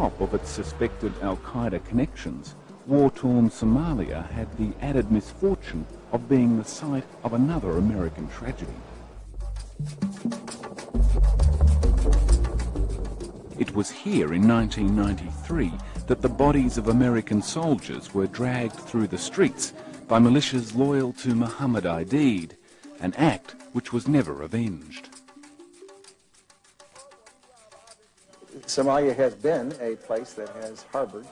top of its suspected Al-Qaeda connections, war-torn Somalia had the added misfortune of being the site of another American tragedy. It was here in 1993 that the bodies of American soldiers were dragged through the streets by militias loyal to Mohammed Aidid, an act which was never avenged. Somalia has been a place that has harbored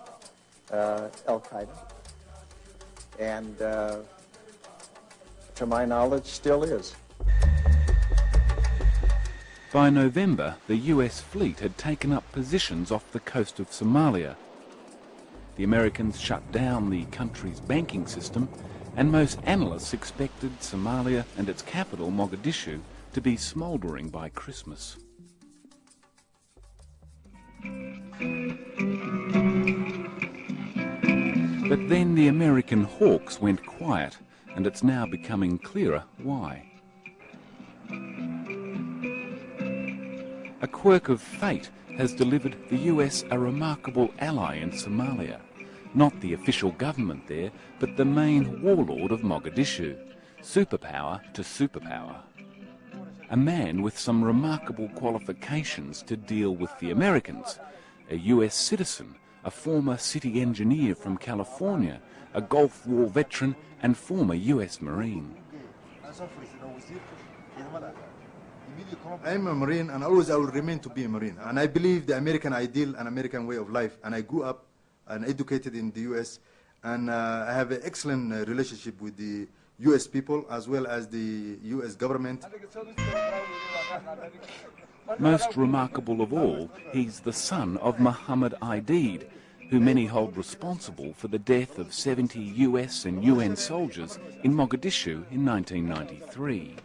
Al-Qaeda, and to my knowledge still is. By November, the US fleet had taken up positions off the coast of Somalia. The Americans shut down the country's banking system, and most analysts expected Somalia and its capital, Mogadishu, to be smouldering by Christmas. But then the American hawks went quiet, and it's now becoming clearer why. A quirk of fate has delivered the US a remarkable ally in Somalia. Not the official government there, but the main warlord of Mogadishu, superpower to superpower. A man with some remarkable qualifications to deal with the Americans, a US citizen, a former city engineer from California, a Gulf War veteran and former US Marine. I'm a Marine, and always I will remain to be a Marine. And I believe the American ideal and American way of life. And I grew up and educated in the US, and I have an excellent relationship with the US people as well as the US government. Most remarkable of all, he's the son of Mohammed Aidid, who many hold responsible for the death of 70 US and UN soldiers in Mogadishu in 1993.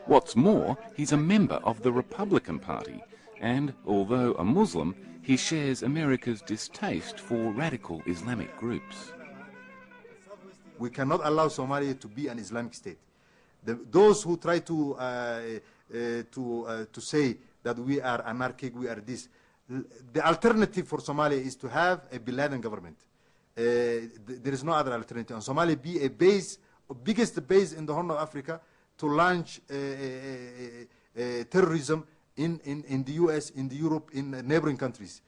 What's more, he's a member of the Republican Party, and although a Muslim, he shares America's distaste for radical Islamic groups. We cannot allow Somalia to be an Islamic state. Those who try to say that we are anarchic, we are this. The alternative for Somalia is to have a Bin Laden government. There is no other alternative. And Somalia be a base, biggest base in the Horn of Africa to launch terrorism in the US, in the Europe, in neighboring countries.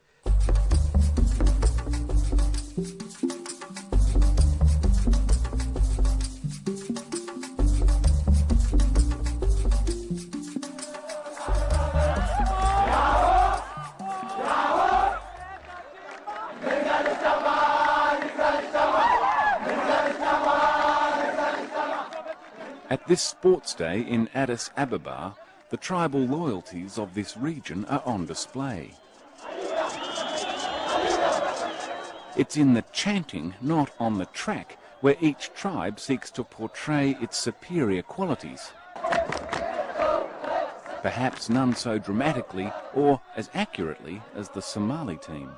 At this sports day in Addis Ababa, the tribal loyalties of this region are on display. It's in the chanting, not on the track, where each tribe seeks to portray its superior qualities. Perhaps none so dramatically or as accurately as the Somali team.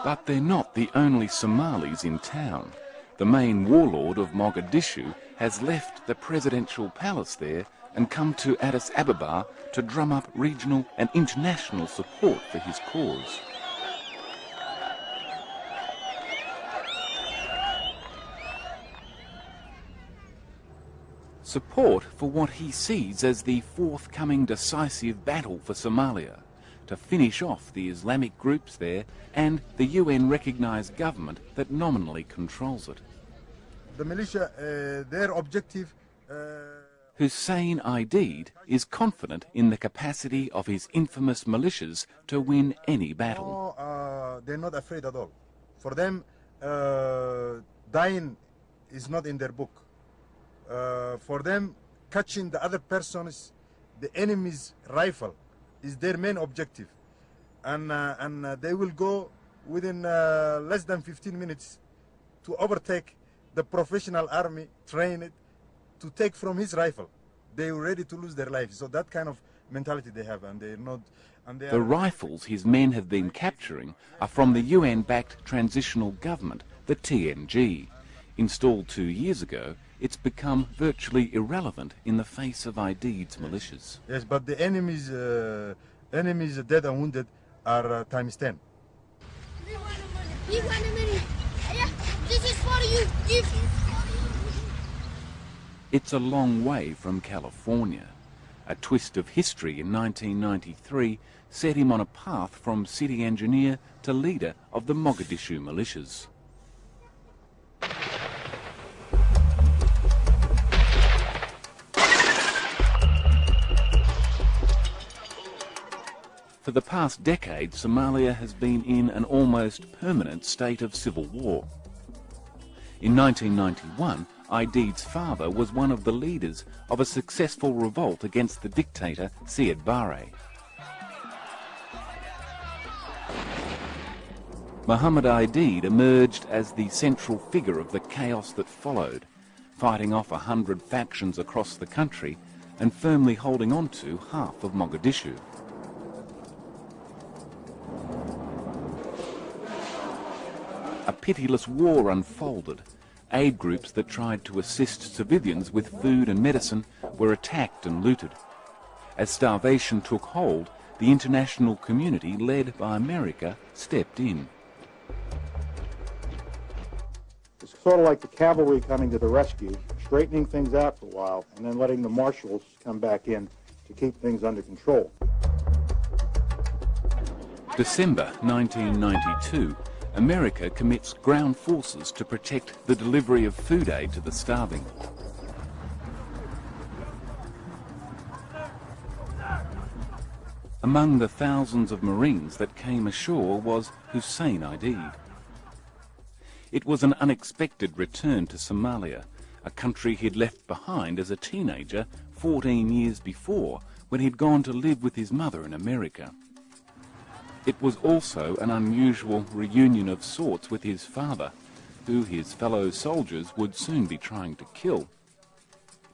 But they're not the only Somalis in town. The main warlord of Mogadishu has left the presidential palace there and come to Addis Ababa to drum up regional and international support for his cause. Support for what he sees as the forthcoming decisive battle for Somalia, to finish off the Islamic groups there and the UN-recognised government that nominally controls it. The militia, their objective... Hussein Aidid is confident in the capacity of his infamous militias to win any battle. They're not afraid at all. For them, dying is not in their book. For them, catching the other person's, the enemy's rifle, is their main objective. And they will go within less than 15 minutes to overtake the professional army, train it, to take from his rifle. They are ready to lose their lives. So that kind of mentality they have, and they're not... And they the rifles his men have been capturing are from the UN-backed transitional government, the TNG, installed 2 years ago it's become virtually irrelevant in the face of Aidid's militias. Yes, but the enemies dead and wounded are times 10. This is for you. It's a long way from California. A twist of history in 1993 set him on a path from city engineer to leader of the Mogadishu militias. For the past decade, Somalia has been in an almost permanent state of civil war. In 1991, Aidid's father was one of the leaders of a successful revolt against the dictator Siad Barre. Mohammed Aidid emerged as the central figure of the chaos that followed, fighting off 100 factions across the country and firmly holding on to half of Mogadishu. A pitiless war unfolded. Aid groups that tried to assist civilians with food and medicine were attacked and looted. As starvation took hold, the international community, led by America, stepped in. It's sort of like the cavalry coming to the rescue, straightening things out for a while, and then letting the marshals come back in to keep things under control. December 1992. America commits ground forces to protect the delivery of food aid to the starving. Among the thousands of Marines that came ashore was Hussein Aidid. It was an unexpected return to Somalia, a country he'd left behind as a teenager 14 years before, when he'd gone to live with his mother in America. It was also an unusual reunion of sorts with his father, who his fellow soldiers would soon be trying to kill.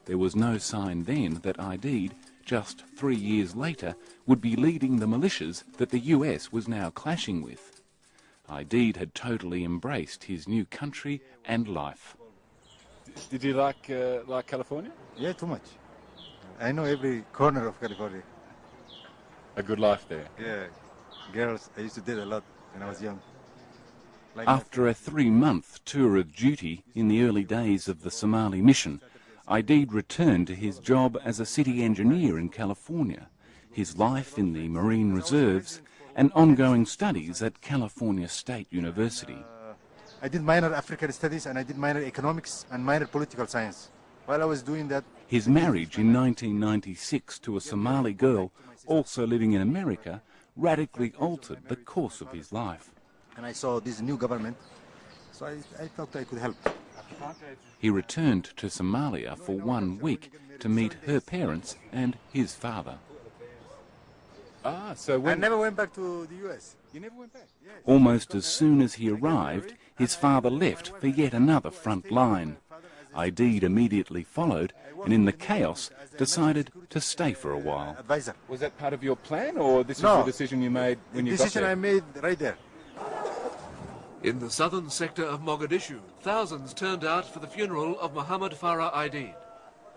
There was no sign then that Aidid, just 3 years later, would be leading the militias that the US was now clashing with. Aidid had totally embraced his new country and life. Did you like California? Yeah, too much. I know every corner of California. A good life there? Yeah. Girls, I used to date a lot when I was young. After a 3-month tour of duty in the early days of the Somali mission, Aidid returned to his job as a city engineer in California, his life in the Marine Reserves, and ongoing studies at California State University. I did minor African studies and I did minor economics and minor political science. While I was doing that... His marriage in 1996 to a Somali girl, also living in America, radically altered the course of his life. And I saw this new government, so I thought I could help. He returned to Somalia for 1 week to meet her parents and his father. So when... I never went back to the US. You never went back? Yes. Almost as soon as he arrived, his father left for yet another front line. Aidid immediately followed, and in the chaos decided to stay for a while. Advisor. Was that part of your plan, or this was the decision you made when you got there? Decision I made right there. In the southern sector of Mogadishu, thousands turned out for the funeral of Mohammed Farah Aidid.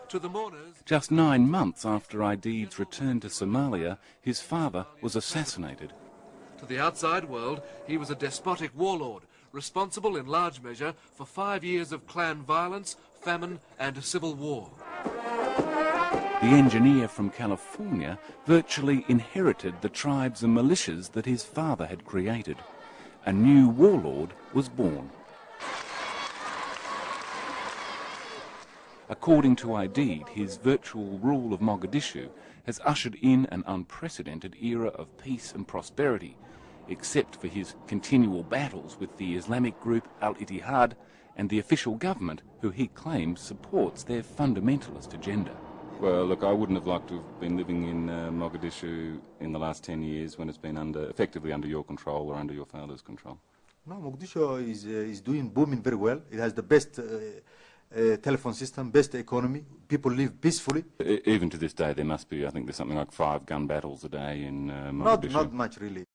To the mourners... Just 9 months after Aidid's return to Somalia, his father was assassinated. To the outside world, he was a despotic warlord, responsible in large measure for 5 years of clan violence, famine and civil war. The engineer from California virtually inherited the tribes and militias that his father had created. A new warlord was born. According to Aidid, his virtual rule of Mogadishu has ushered in an unprecedented era of peace and prosperity, except for his continual battles with the Islamic group Al-Ittihad and the official government, who he claims supports their fundamentalist agenda. Well, look, I wouldn't have liked to have been living in Mogadishu in the last 10 years when it's been effectively under your control or under your father's control. No, Mogadishu is booming very well. It has the best telephone system, best economy. People live peacefully. Even to this day, there must be, I think there's something like 5 gun battles a day in Mogadishu. Not much, really.